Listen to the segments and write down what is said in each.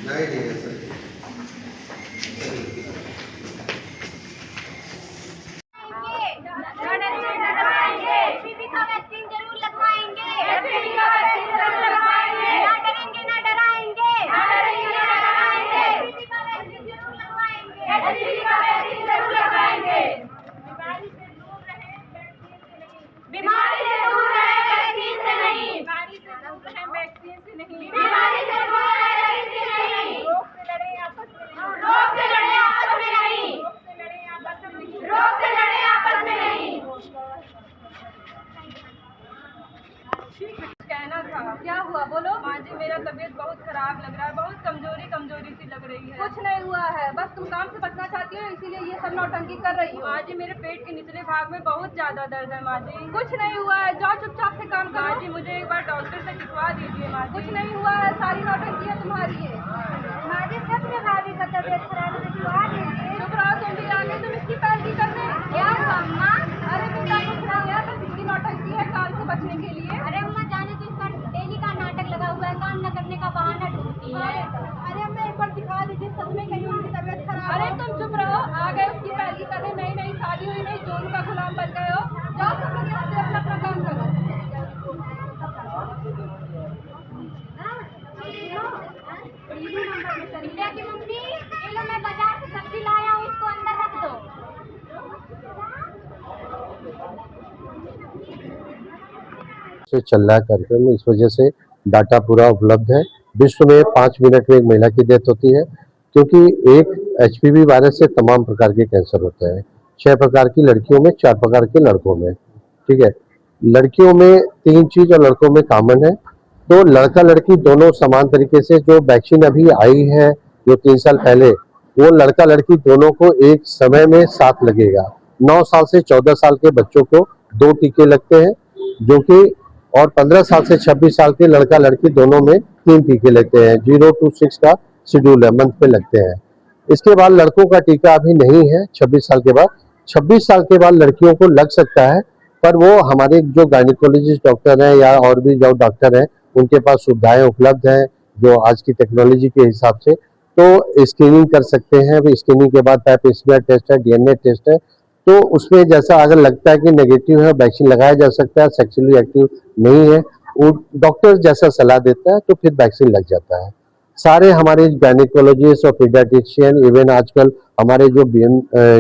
नहीं नहीं सर। बीमारी से दूर रहे वैक्सीन से नहीं, बीमारी से दूर रहे वैक्सीन से नहीं, बीमारी से दूर रहे वैक्सीन से नहीं, रोग से लड़े आपस में नहीं, रोग से लड़े आपस में नहीं, रोग से लड़े आपस में नहीं, रोग से लड़े आपस में नहीं। कहना था। क्या हुआ बोलो। माँ जी मेरा तबीयत बहुत खराब लग रहा है, बहुत कमजोरी कमजोरी सी लग रही है। कुछ नहीं हुआ है, बस तुम काम से बचना चाहती हो इसीलिए ये सब नौटंकी कर रही हो। माँ जी मेरे पेट के निचले भाग में बहुत ज्यादा दर्द है माँ जी। कुछ नहीं हुआ है, जाओ चुपचाप से काम करो। माँ जी मुझे एक बार डॉक्टर से दिखवा दीजिए माँ जी। कुछ नहीं हुआ है, सारी नौटंकी है तुम्हारी है। माँ जी सच में भाभी का तबीयत खराब है, दिखवा दीजिए। चुप रहो, तुम भी आगे तुम इसकी पैरवी करने। क्या अम्मा? अरे बेटा कुछ नहीं है, बस इसकी नौटंकी है काम से बचने के लिए। अरे अम्मा जाने तो इसका डेली का नाटक लगा हुआ है, काम न करने का बहाना ढूंढती है। अरे अम्मा एक बार दिखा दीजिए, सच में कहीं उनकी तबीयत खराब। अरे तुम चुप रहो, आ गए उसकी पैरवी करने, नई नई शादी हुई, नई जोरू का गुलाम बन गए हो। जाओ तुम लोग यहाँ से अपना अपना काम करो। रिया की मम्मी ये लो, मैं बाजार से सब्जी लाया हूँ, इसको अंदर रख दो। से चल रहा है कार्यक्रम में, इस वजह से डाटा पूरा उपलब्ध है। विश्व में 5 मिनट में एक महिला की डेथ होती है, क्योंकि एक HPV वायरस से तमाम प्रकार के कैंसर होते हैं। 6 प्रकार की लड़कियों में, 4 प्रकार के लड़कों में। ठीक है, लड़कियों में 3 चीज और लड़कों में कॉमन है। तो लड़का लड़की दोनों समान तरीके से, जो वैक्सीन अभी आई है जो 3 साल पहले, वो लड़का लड़की दोनों को एक समय में साथ लगेगा। 9 साल से 14 साल के बच्चों को 2 टीके लगते हैं, जो कि और 15 साल से 26 साल के लड़का लड़की दोनों में 3 टीके लगते हैं। 0 to 6 का शेड्यूल है, मंथ पे लगते हैं। इसके बाद लड़कों का टीका अभी नहीं है 26 साल के बाद। 26 साल के बाद लड़कियों को लग सकता है, पर वो हमारे जो गायनिकोलॉजिस्ट डॉक्टर हैं या और भी जो डॉक्टर हैं उनके पास सुविधाएं उपलब्ध हैं जो आज की टेक्नोलॉजी के हिसाब से, तो स्क्रीनिंग कर सकते हैं। स्क्रीनिंग के बाद PCR टेस्ट है, DNA टेस्ट है, तो उसमें जैसा अगर लगता है कि नेगेटिव है, वैक्सीन लगाया जा सकता है। सेक्सुअली एक्टिव नहीं है, वो डॉक्टर जैसा सलाह देता है तो फिर वैक्सीन लग जाता है। सारे हमारे गायनिकोलॉजिस्ट और पीडियाट्रिशियन, इवन आजकल हमारे जो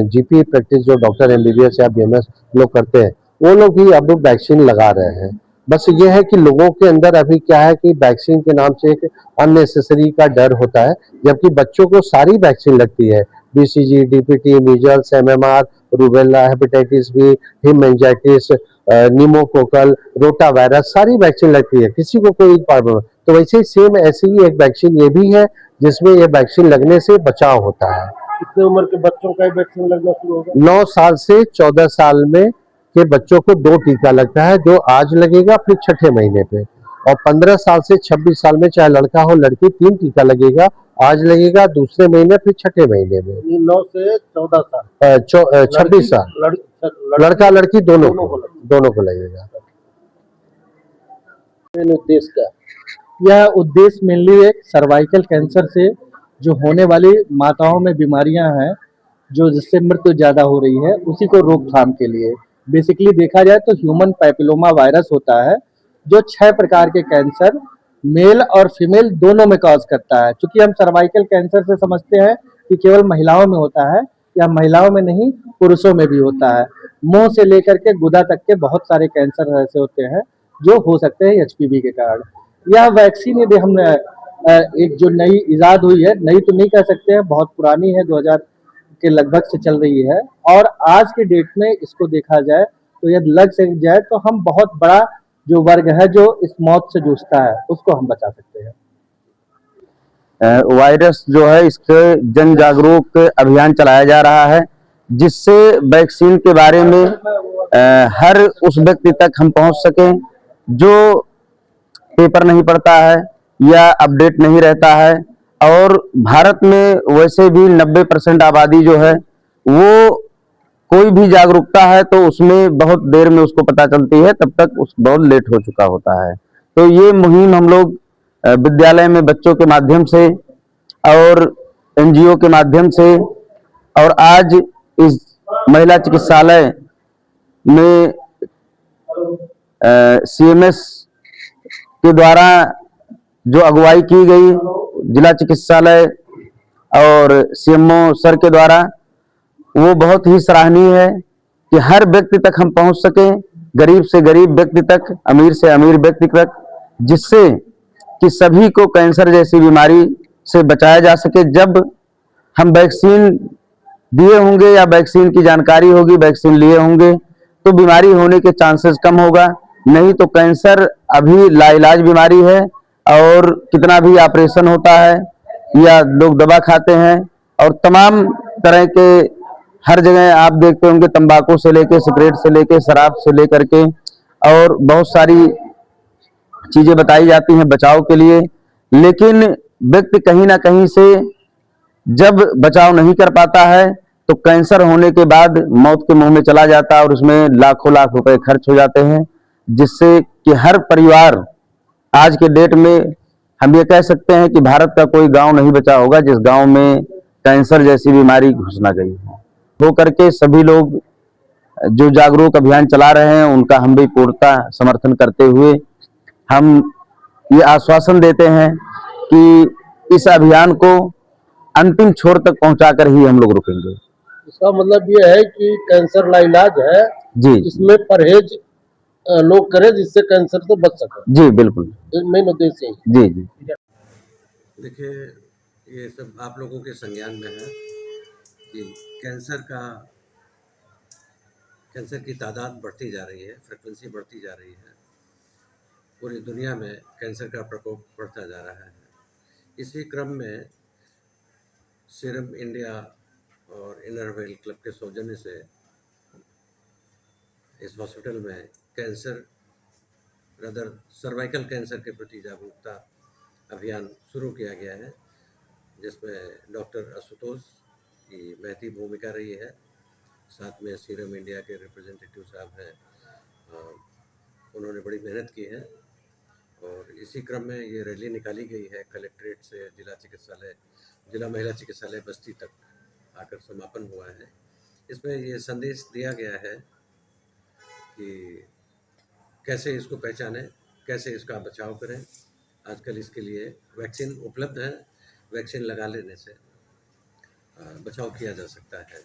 GP प्रैक्टिस जो डॉक्टर MBBS या BMS लोग करते हैं, वो लोग भी अब वैक्सीन लगा रहे हैं। बस ये है कि लोगों के अंदर अभी क्या है कि वैक्सीन के नाम से एक अननेसेसरी का डर होता है, जबकि बच्चों को सारी वैक्सीन लगती है। BCG, DPT, measles, MMR, rubella, hepatitis B, हिमेंजाइटिस, निमोकोकल, रोटा वायरस, सारी वैक्सीन लगती है, किसी को कोई प्रॉब्लम। तो वैसे ही सेम ऐसी ही एक वैक्सीन ये भी है जिसमें ये वैक्सीन लगने से बचाव होता है। कितने उम्र के बच्चों का वैक्सीन लगना शुरू होगा? 9 साल से 14 साल में के बच्चों को 2 टीका लगता है, जो आज लगेगा फिर 6ठे महीने पे, और 15 साल से 26 साल में चाहे लड़का हो लड़की 3 टीका लगेगा, आज लगेगा दूसरे महीने फिर 6ठे महीने में। 9 से 14 साल 26 साल लड़का लड़की दोनों को लगेगा। उद्देश्य क्या? यह उद्देश्य मेनली एक सर्वाइकल कैंसर से जो होने वाली माताओं में बीमारियां हैं, जो जिससे मृत्यु ज्यादा हो रही है, उसी को रोकथाम के लिए। बेसिकली देखा जाए तो ह्यूमन पैपिलोमा वायरस होता है, जो 6 प्रकार के कैंसर मेल और फीमेल दोनों में कॉज करता है। क्योंकि हम सर्वाइकल कैंसर से समझते हैं कि केवल महिलाओं में होता है, या महिलाओं में नहीं पुरुषों में भी होता है। मुंह से लेकर के गुदा तक के बहुत सारे कैंसर ऐसे होते हैं जो हो सकते हैं HPV के कारण। यह वैक्सीन यदि हम एक जो नई इजाद हुई है, नई तो नहीं कह सकते हैं, बहुत पुरानी है, 2000 के लगभग से चल रही है, और आज के डेट में इसको देखा जाए तो यदि लग से जाए तो हम बहुत बड़ा जो वर्ग है जो इस मौत से जूझता है उसको हम बचा सकते हैं। वायरस जो है, इसके जन जागरूक अभियान चलाया जा रहा है, जिससे वैक्सीन के बारे में हर उस व्यक्ति तक हम पहुंच सकें जो पेपर नहीं पढ़ता है या अपडेट नहीं रहता है। और भारत में वैसे भी 90% आबादी जो है वो कोई भी जागरूकता है तो उसमें बहुत देर में उसको पता चलती है, तब तक बहुत लेट हो चुका होता है। तो ये मुहिम हम लोग विद्यालय में बच्चों के माध्यम से और एनजीओ के माध्यम से, और आज इस महिला चिकित्सालय में सीएमएस के द्वारा जो अगुवाई की गई, जिला चिकित्सालय और सीएमओ सर के द्वारा, वो बहुत ही सराहनीय है कि हर व्यक्ति तक हम पहुंच सके, गरीब से गरीब व्यक्ति तक, अमीर से अमीर व्यक्ति तक, जिससे कि सभी को कैंसर जैसी बीमारी से बचाया जा सके। जब हम वैक्सीन दिए होंगे या वैक्सीन की जानकारी होगी, वैक्सीन लिए होंगे, तो बीमारी होने के चांसेस कम होगा। नहीं तो कैंसर अभी लाइलाज बीमारी है, और कितना भी ऑपरेशन होता है या लोग दवा खाते हैं, और तमाम तरह के हर जगह आप देखते होंगे, तंबाकू से लेके, सिगरेट से लेके, शराब से लेकर के, और बहुत सारी चीजें बताई जाती हैं बचाव के लिए। लेकिन व्यक्ति कहीं ना कहीं से जब बचाव नहीं कर पाता है, तो कैंसर होने के बाद मौत के मुंह में चला जाता है, और उसमें लाखों लाख रुपए खर्च हो जाते हैं, जिससे कि हर परिवार, आज के डेट में हम ये कह सकते हैं कि भारत का कोई गांव नहीं बचा होगा जिस गांव में कैंसर जैसी बीमारी घुस ना गई हो करके सभी लोग जो जागरूक अभियान चला रहे हैं, उनका हम भी पूर्णतः समर्थन करते हुए हम ये आश्वासन देते हैं कि इस अभियान को अंतिम छोर तक पहुंचाकर ही हम लोग रुकेंगे। इसका मतलब ये है कि कैंसर लाइलाज है जी, इसमें परहेज लोग करें, जिससे कैंसर से बच सके। जी बिल्कुल, मेन उद्देश्य है। जी जी। देखिए, ये सब आप लोगों के संज्ञान में है कि कैंसर की तादाद बढ़ती जा रही है, फ्रिक्वेंसी बढ़ती जा रही है। पूरी दुनिया में कैंसर का प्रकोप बढ़ता जा रहा है। इसी क्रम में सीरम इंडिया और इनरवेल क्लब के सौजन्य से इस हॉस्पिटल में सर्वाइकल कैंसर के प्रति जागरूकता अभियान शुरू किया गया है, जिसमें डॉक्टर आशुतोष की महती भूमिका रही है। साथ में सीरम इंडिया के रिप्रेजेंटेटिव साहब हैं, उन्होंने बड़ी मेहनत की है। और इसी क्रम में ये रैली निकाली गई है कलेक्ट्रेट से जिला महिला चिकित्सालय बस्ती तक आकर समापन हुआ है। इसमें ये संदेश दिया गया है कि कैसे इसको पहचानें, कैसे इसका बचाव करें। आजकल इसके लिए वैक्सीन उपलब्ध है, वैक्सीन लगा लेने से बचाव किया जा सकता है।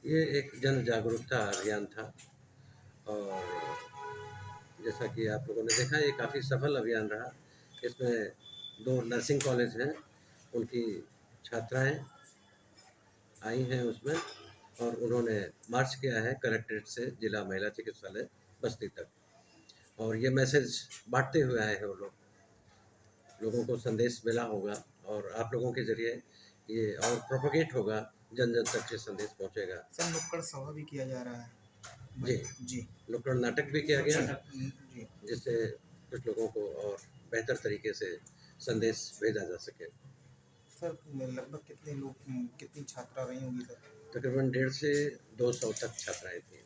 ये एक जन जागरूकता अभियान था, और जैसा कि आप लोगों ने देखा, ये काफ़ी सफल अभियान रहा। इसमें 2 नर्सिंग कॉलेज हैं, उनकी छात्राएं आई हैं उसमें, और उन्होंने मार्च किया है कलेक्ट्रेट से जिला महिला चिकित्सालय बस्ती तक, और ये मैसेज बांटते हुए आए हैं वो लोगों को संदेश मिला होगा, और आप लोगों के जरिए ये और प्रोपोगेट होगा, जन जन तक ये संदेश पहुंचेगा। सर, नुक्कड़ सभा भी किया जा रहा है। जी जी, नुक्कड़ नाटक भी किया गया, जी। जिससे कुछ लोगों को और बेहतर तरीके से संदेश भेजा जा सके। सर, लगभग कितने लोग, कितनी छात्रा रही होंगी सर? तकरीबन 150 से 200 तक छात्राएं थी।